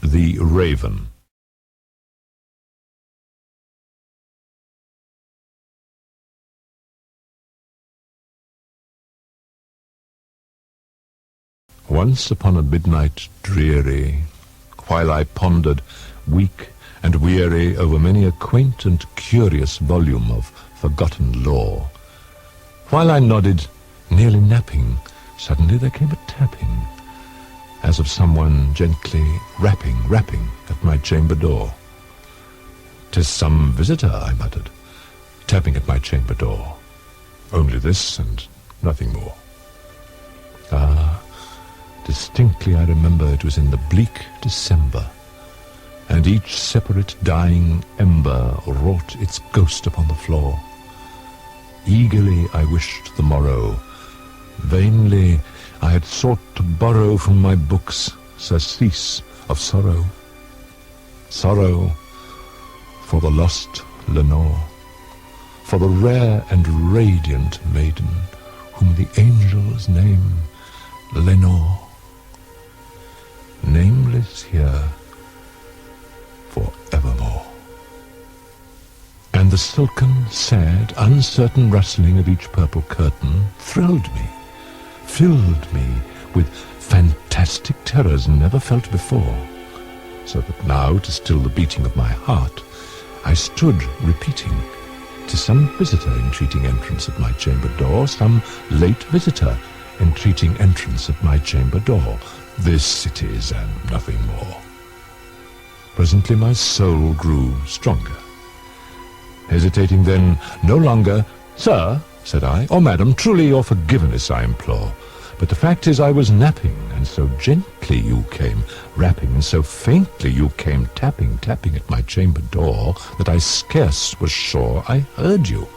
The Raven. Once upon a midnight dreary, while I pondered, weak and weary, over many a quaint and curious volume of forgotten lore, while I nodded, nearly napping, suddenly there came a tapping, as of someone gently rapping at my chamber door. "'Tis some visitor," I muttered, tapping at my chamber door. Only this and nothing more. Ah, distinctly I remember it was in the bleak December, and each separate dying ember wrought its ghost upon the floor. Eagerly I wished the morrow. Vainly I had sought to borrow from my books surcease of sorrow. Sorrow for the lost Lenore, for the rare and radiant maiden whom the angels name Lenore. Nameless here for evermore. And the silken, sad, uncertain rustling of each purple curtain thrilled me, filled me with fantastic terrors never felt before, so that now, to still the beating of my heart, I stood repeating, "'Tis some visitor entreating entrance at my chamber door, some late visitor entreating entrance at my chamber door. This it is, and nothing more." Presently my soul grew stronger. Hesitating then no longer, "Sir," said I, "or madam, truly your forgiveness I implore. But the fact is I was napping, and so gently you came rapping, and so faintly you came tapping at my chamber door, that I scarce was sure I heard you.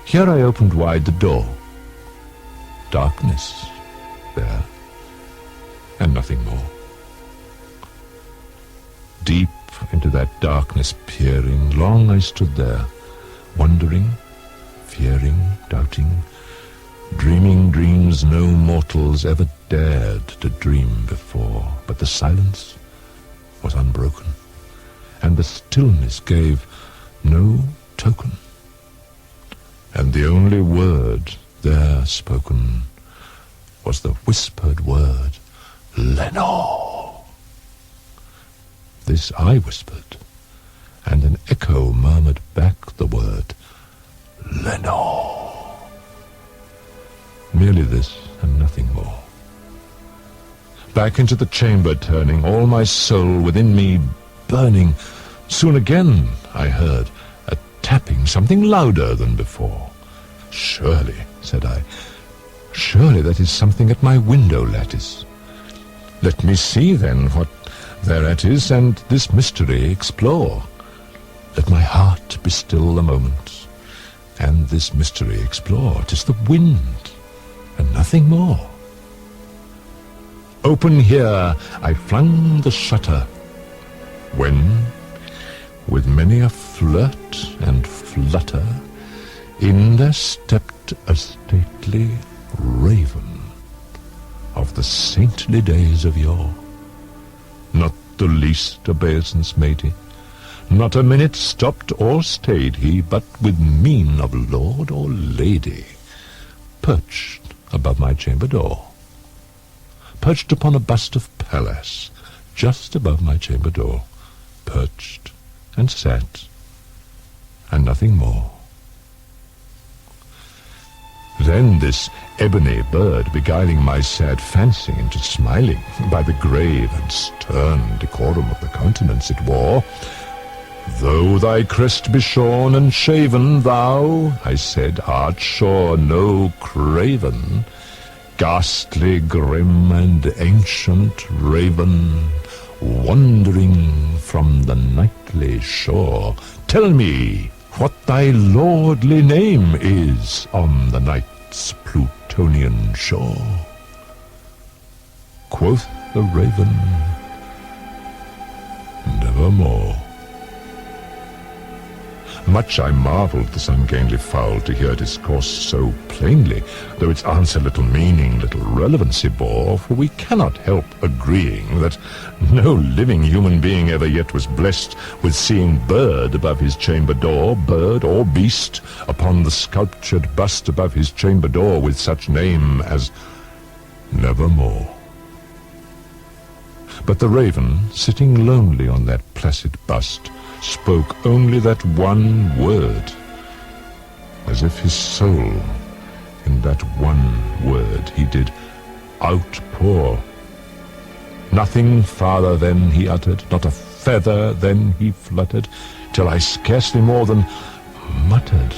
Here I opened wide the door. Darkness there, and nothing more. Deep into that darkness peering, long I stood there, wondering, fearing, doubting, dreaming dreams no mortals ever dared to dream before. But the silence was unbroken, and the stillness gave no token. And the only word there spoken was the whispered word, "Lenore." This I whispered, and an echo murmured back the word, "Lenore." Merely this, and nothing more. Back into the chamber turning, all my soul within me burning, soon again I heard a tapping, something louder than before. "Surely," said I, "surely that is something at my window lattice. Let me see then what thereat is, and this mystery explore. Let my heart be still a moment, and this mystery explore. 'Tis the wind, and nothing more." Open here I flung the shutter, when, with many a flirt and flutter, in there stepped a stately raven of the saintly days of yore. Not the least obeisance made he, not a minute stopped or stayed he, but with mien of lord or lady, perched above my chamber door, perched upon a bust of Pallas, just above my chamber door, perched and sat, and nothing more. Then this ebony bird, beguiling my sad fancy into smiling, by the grave and stern decorum of the countenance it wore, "Though thy crest be shorn and shaven, thou," I said, "art sure no craven, ghastly, grim, and ancient raven, wandering from the nightly shore. Tell me what thy lordly name is on the night's Plutonian shore." Quoth the raven, "Nevermore." Much I marvelled this ungainly fowl to hear discourse so plainly, though its answer little meaning, little relevancy bore, for we cannot help agreeing that no living human being ever yet was blessed with seeing bird above his chamber door, bird or beast, upon the sculptured bust above his chamber door with such name as Nevermore. But the raven, sitting lonely on that placid bust, spoke only that one word, as if his soul in that one word he did outpour. Nothing farther then he uttered, not a feather then he fluttered, till I scarcely more than muttered,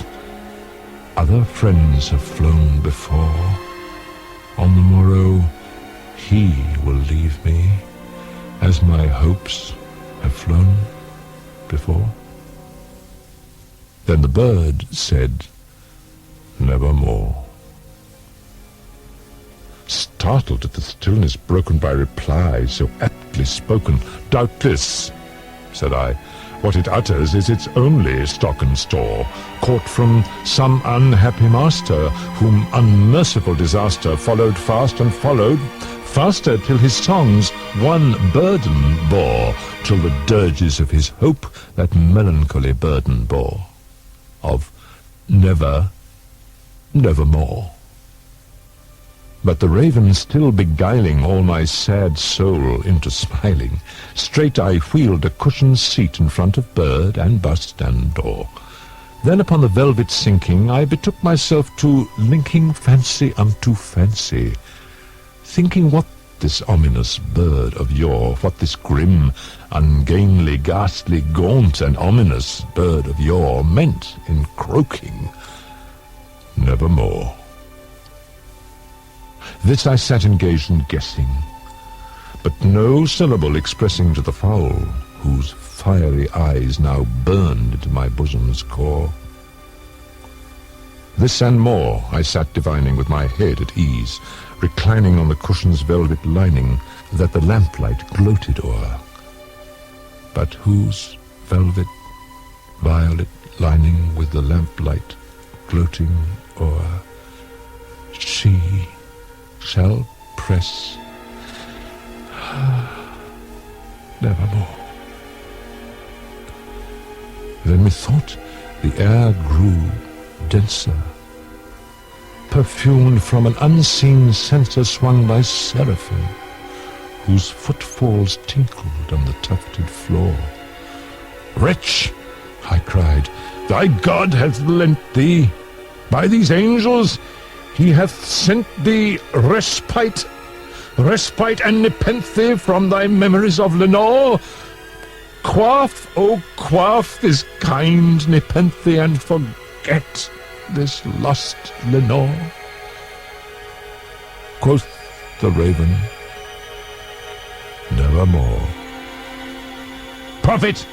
other friends have flown before, on the morrow he will leave me, as my hopes have flown before. Then the bird said, Nevermore. Startled at the stillness broken by reply so aptly spoken, doubtless, said I, what it utters is its only stock and store, caught from some unhappy master, whom unmerciful disaster followed fast and followed faster, till his songs one burden bore, till the dirges of his hope that melancholy burden bore, of nevermore. But the raven still beguiling all my sad soul into smiling, straight I wheeled a cushioned seat in front of bird and bust and door. Then upon the velvet sinking, I betook myself to linking fancy unto fancy, thinking what this ominous bird of yore, what this grim, ungainly, ghastly, gaunt, and ominous bird of yore meant in croaking Nevermore. This I sat engaged in guessing, but no syllable expressing to the fowl, whose fiery eyes now burned into my bosom's core. This and more I sat divining with my head at ease, reclining on the cushion's velvet lining that the lamplight gloated o'er, but whose velvet violet lining with the lamplight gloating o'er she shall press nevermore. Then methought the air grew denser, perfumed from an unseen censer swung by seraphim, whose footfalls tinkled on the tufted floor. Wretch, I cried, thy God hath lent thee, by these angels he hath sent thee respite and nepenthe from thy memories of Lenore. Quaff, oh quaff this kind nepenthe, and forget this lost Lenore. Quoth the raven, Nevermore. Prophet,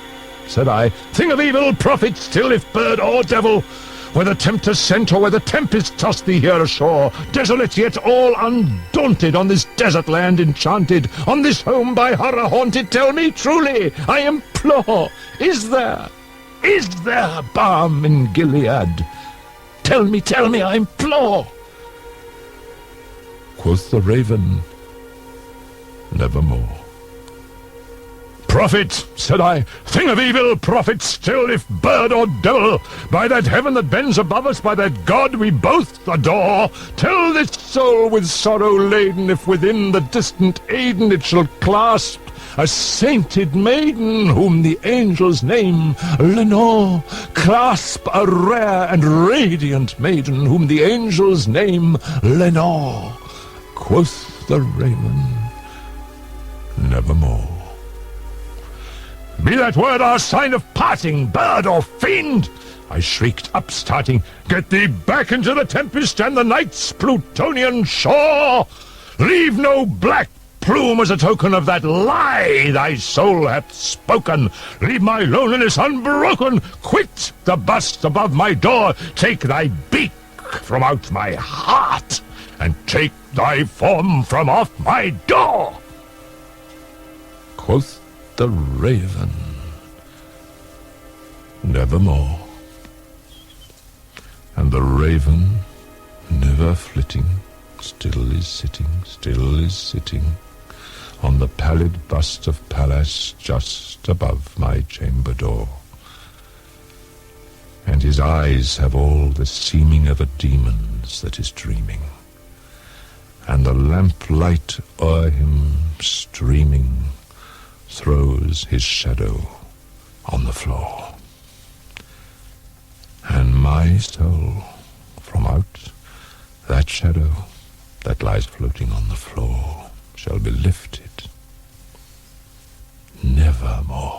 said I, thing of evil, prophet still, if bird or devil, whether tempter sent or whether tempest tossed thee here ashore, desolate yet all undaunted, on this desert land enchanted, on this home by horror haunted, tell me truly, I implore, is there balm in Gilead? Tell me, I implore. Quoth the raven, Nevermore. Prophet, said I, thing of evil, prophet still, if bird or devil, by that heaven that bends above us, by that God we both adore, tell this soul with sorrow laden, if within the distant Aiden it shall clasp a sainted maiden, whom the angels name Lenore. Clasp a rare and radiant maiden, whom the angels name Lenore. Quoth the raven, Nevermore. Be that word our sign of parting, bird or fiend, I shrieked, upstarting, get thee back into the tempest and the night's Plutonian shore. Leave no black plume as a token of that lie thy soul hath spoken. Leave my loneliness unbroken. Quit the bust above my door. Take thy beak from out my heart, and take thy form from off my door. Quoth the raven, Nevermore. And the raven, never flitting, still is sitting, on the pallid bust of Pallas just above my chamber door. And his eyes have all the seeming of a demon's that is dreaming, and the lamplight o'er him streaming throws his shadow on the floor. And my soul, from out that shadow that lies floating on the floor, shall be lifted nevermore.